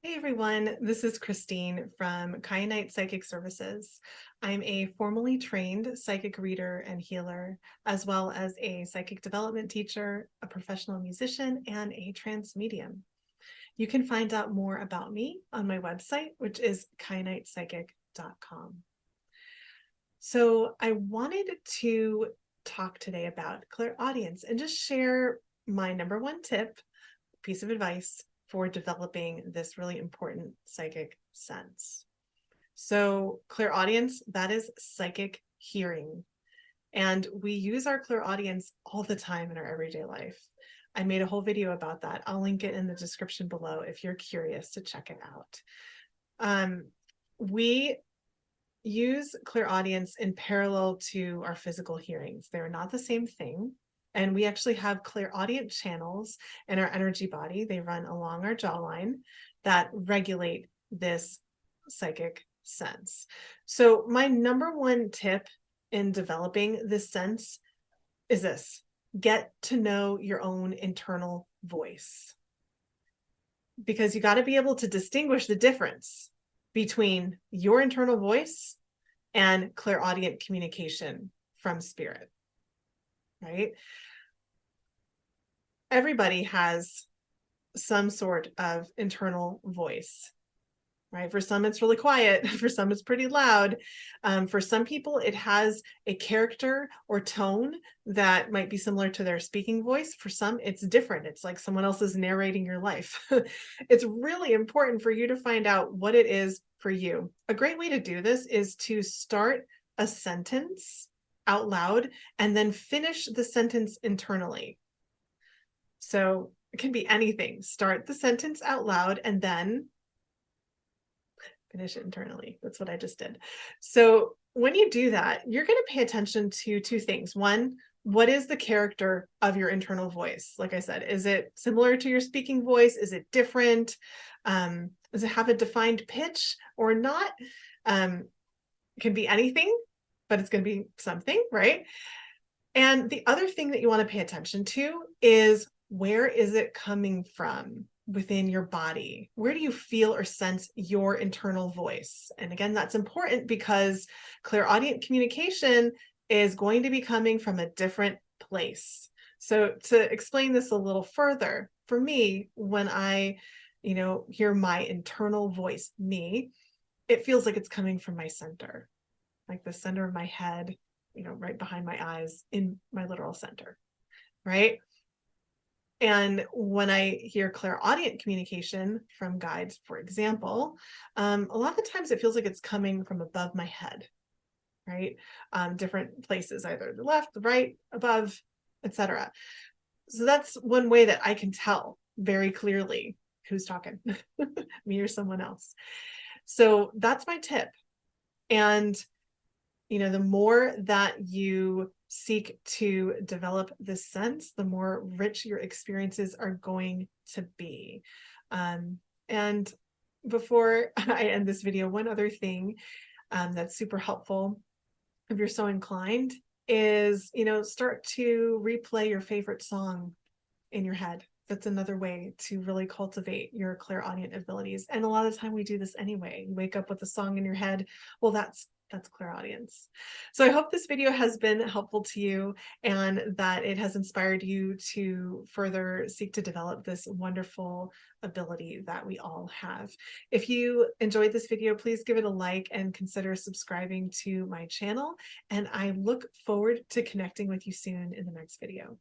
Hey everyone, this is Christine from Kyanite Psychic Services. I'm a formally trained psychic reader and healer, as well as a psychic development teacher, a professional musician, and a trance medium. You can find out more about me on my website, which is kyanitepsychic.com. So I wanted to talk today about clairaudience and just share my number one tip, piece of advice for developing this really important psychic sense. So clairaudience, that is psychic hearing. And we use our clairaudience all the time in our everyday life. I made a whole video about that. I'll link it in the description below if you're curious to check it out. We use clairaudience in parallel to our physical hearings. They're not the same thing. And we actually have clairaudient channels in our energy body. They run along our jawline that regulate this psychic sense. So my number one tip in developing this sense is this: get to know your own internal voice. Because you got to be able to distinguish the difference between your internal voice and clairaudient communication from spirit, right? Everybody has some sort of internal voice, right? For some, it's really quiet. For some, it's pretty loud. For some people, it has a character or tone that might be similar to their speaking voice. For some, it's different. It's like someone else is narrating your life. It's really important for you to find out what it is for you. A great way to do this is to start a sentence out loud and then finish the sentence internally. So it can be anything. Start the sentence out loud and then finish it internally. That's what I just did. So when you do that, you're going to pay attention to two things. One, what is the character of your internal voice? Like I said, is it similar to your speaking voice? Is it different? Does it have a defined pitch or not? It can be anything, but it's going to be something, right? And the other thing that you want to pay attention to is, where is it coming from within your body? Where do you feel or sense your internal voice? And again, that's important because clairaudient communication is going to be coming from a different place. So to explain this a little further, for me, when I, hear my internal voice, me, it feels like it's coming from my center, like the center of my head, right behind my eyes, in my literal center, right? And when I hear clairaudient communication from guides, for example, a lot of the times it feels like it's coming from above my head, right? Different places, either the left, the right, above, etc. So that's one way that I can tell very clearly who's talking, me or someone else. So that's my tip. And the more that you seek to develop this sense, the more rich your experiences are going to be. And before I end this video, one other thing that's super helpful, if you're so inclined, is, start to replay your favorite song in your head. That's another way to really cultivate your clairaudient abilities. And a lot of the time we do this anyway. You wake up with a song in your head. Well, that's clairaudience. So I hope this video has been helpful to you and that it has inspired you to further seek to develop this wonderful ability that we all have. If you enjoyed this video, please give it a like and consider subscribing to my channel. And I look forward to connecting with you soon in the next video.